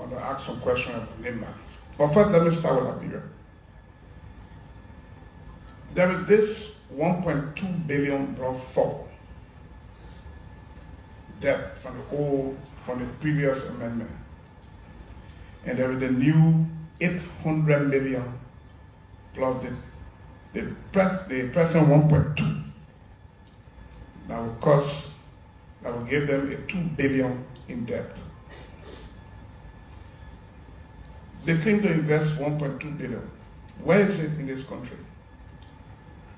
want to ask some questions about Nimba. But first, let me start with Liberia. There is this 1.2 billion brought forward debt from the previous amendment. And there is the new 800 million plus the present 1.2 that will give them a 2 billion in debt. They claim to invest 1.2 billion. Where is it in this country?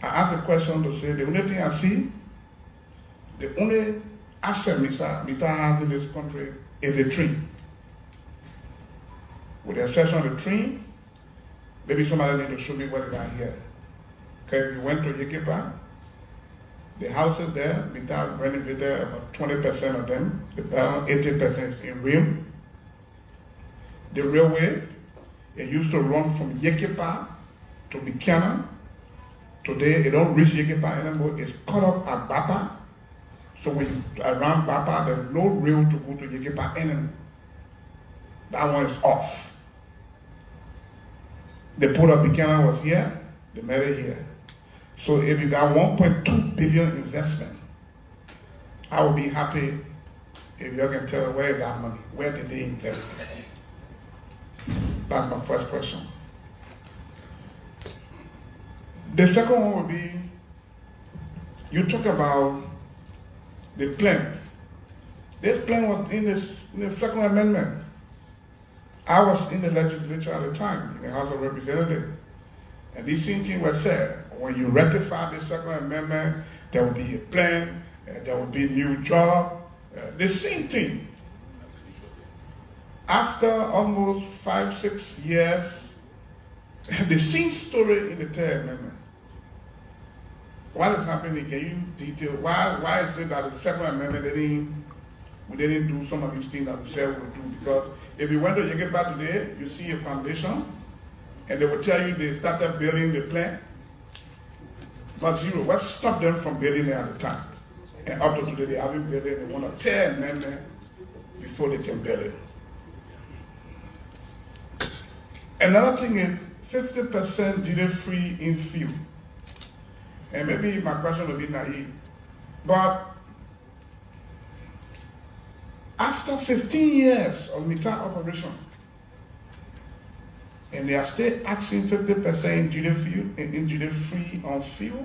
I asked the question to say the only thing I see, the only asset Mr. has in this country is the train. With the exception of the train, maybe somebody need to show me what is out here. Okay, we went to Yekepa, the houses there, Mr. renovated about 20% of them, the balance 80% is in real. The railway, it used to run from Yekepa to Buchanan. Today, it don't reach Yekepa anymore. It's cut off at Bapa. So when you around Bapa, there's no rail to go to Yekepa anymore. That one is off. The port of Buchanan was here, the made it here. So if you got 1.2 billion investment, I would be happy if you can tell me where is that money, where did they invest it? That's my first question. The second one would be, you talk about the plan. This plan was in the second amendment. I was in the legislature at the time, in the House of Representatives. And these same things were said. When you ratify the second amendment, there will be a plan, there will be a new job. The same thing. After almost 5-6 years, the same story in the third amendment. What is happening? Can you detail why is it that the second amendment we didn't do some of these things that we said we would do? Because if you went to Yekepa today, you see a foundation, and they will tell you they started building the plan, but zero. What stopped them from building it at the time? And up to today, they haven't built it. They want a third amendment before they can build it. Another thing is 50% duty-free in fuel. And maybe my question will be naive, but after 15 years of military operation, and they are still asking 50% duty-free on fuel,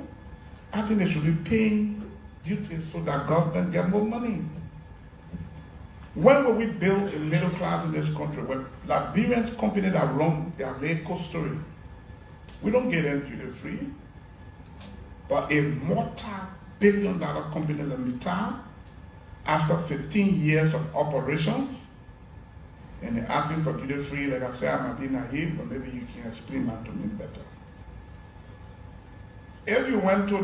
I think they should be paying duties so that government get more money. When will we build a middle class in this country? When Liberian companies that run their vehicle story, we don't get them duty-free. But a multi-billion-dollar company like Mittal, after 15 years of operations, and they're asking for duty-free, like I said, I might be naive, but maybe you can explain that to me better. If you went to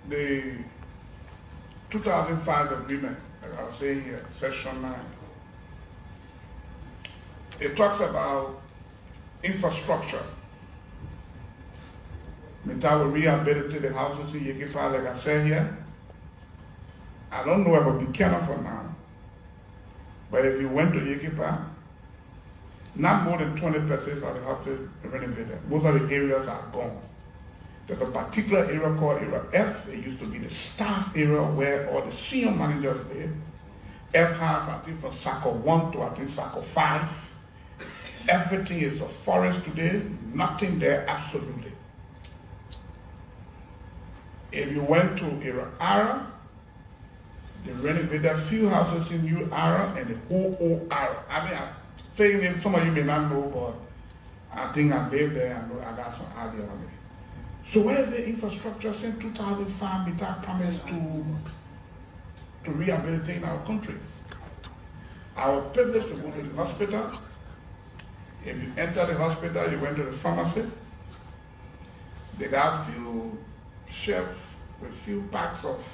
the 2005 agreement, like I was saying here, section 9, it talks about infrastructure. Mittal will rehabilitate the houses in Yekepa, like I said here. I don't know about Buchanan for now, but if you went to Yekepa, not more than 20% of the houses are renovated. Most of the areas are gone. There's a particular area called Area F. It used to be the staff area where all the senior managers live. F has, I think, from Circle 1 to I think Circle 5. Everything is a forest today, nothing there absolutely. If you went to Area Ara, they renovated a few houses in New Ara and the OO Ara. I mean, I'm saying it, some of you may not know, but I think I live there, I know I got some idea on it. So where is the infrastructure since 2005 Mittal promised to rehabilitate our country? I was privileged to go to the hospital. If you enter the hospital, you went to the pharmacy. They got a few shelves with few packs of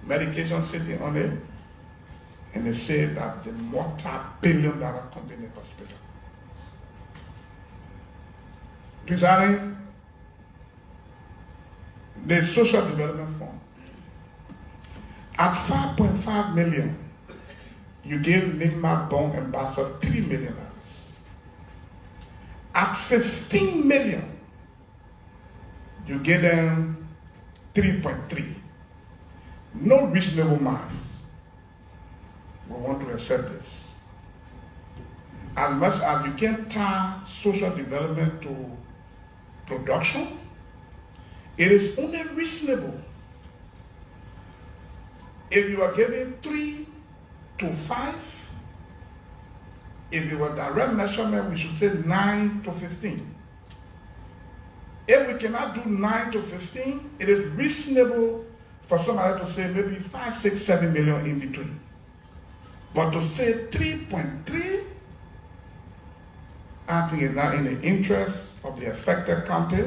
medication sitting on it, and they say that the multi-billion-dollar company hospital. Presiding, the Social Development Fund, at 5.5 million, you give Nimba County ambassador $3 million. At $15 million, you give them 3.3. No reasonable man will want to accept this. As much as you can tie social development to production, it is only reasonable if you are giving 3 to 5. If it were direct measurement, we should say 9 to 15. If we cannot do 9 to 15, it is reasonable for somebody to say maybe 5, 6, 7 million in between. But to say 3.3, I think it's not in the interest of the affected county,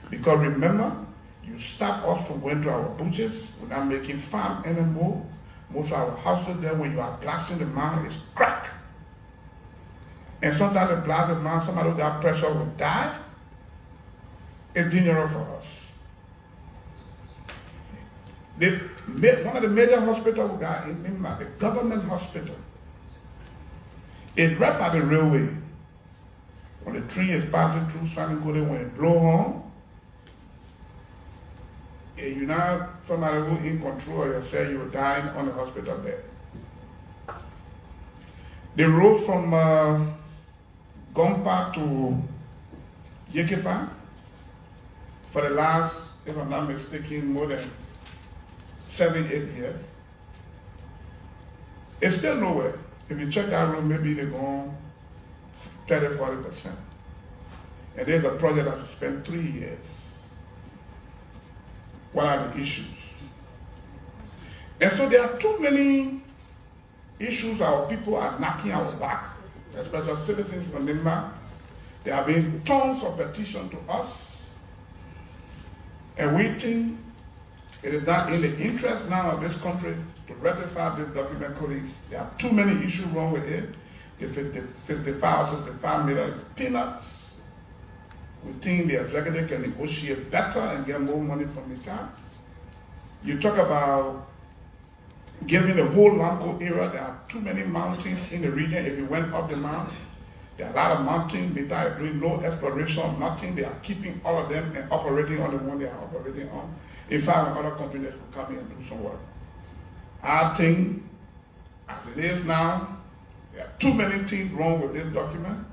because remember, you stop us from going to our butchers. We're not making farm anymore. Most of our houses there, when you are blasting the mound, is crack. And sometimes the blast the mound, somebody who got pressure will die. It's dangerous for us. One of the major hospitals we got in Nimba, the government hospital, is right by the railway. When the train is passing through Sanigode, when it blows on, and you're not somebody who in control of yourself, you're dying on the hospital bed. The road from Gompa to Yekepa, for the last, if I'm not mistaken, more than 7, 8 years, it's still nowhere. If you check that road, maybe they're gone 30, 40%. And there's a project that will spend 3 years. What are the issues? And so there are too many issues our people are knocking our back, especially citizens from Nimba. There have been tons of petitions to us. And we think it is not in the interest now of this country to ratify this document, colleagues. There are too many issues wrong with it. If it's 55 or 65 million, it's peanuts. We think the executive can negotiate better and get more money from the town. You talk about giving the whole Lanco area, there are too many mountains in the region. If you went up the mountain, there are a lot of mountains. They are doing no exploration, nothing. They are keeping all of them and operating on the one they are operating on. In fact, other companies will come in and do some work. I think, as it is now, there are too many things wrong with this document.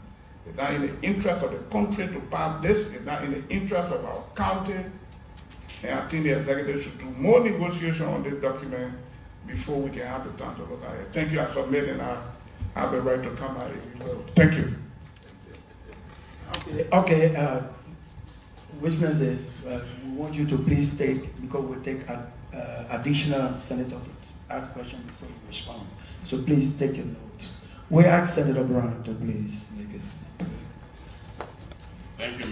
It's not in the interest of the country to pass this. It's not in the interest of our county. And I think the executive should do more negotiation on this document before we can have the time to look at it. Thank you. I submit and I have the right to come out if you will. Thank you. Okay. Witnesses, we want you to please take, because we'll take additional senator to ask questions before you respond. So please take your notes. We ask Senator Brown to please make his. Thank you.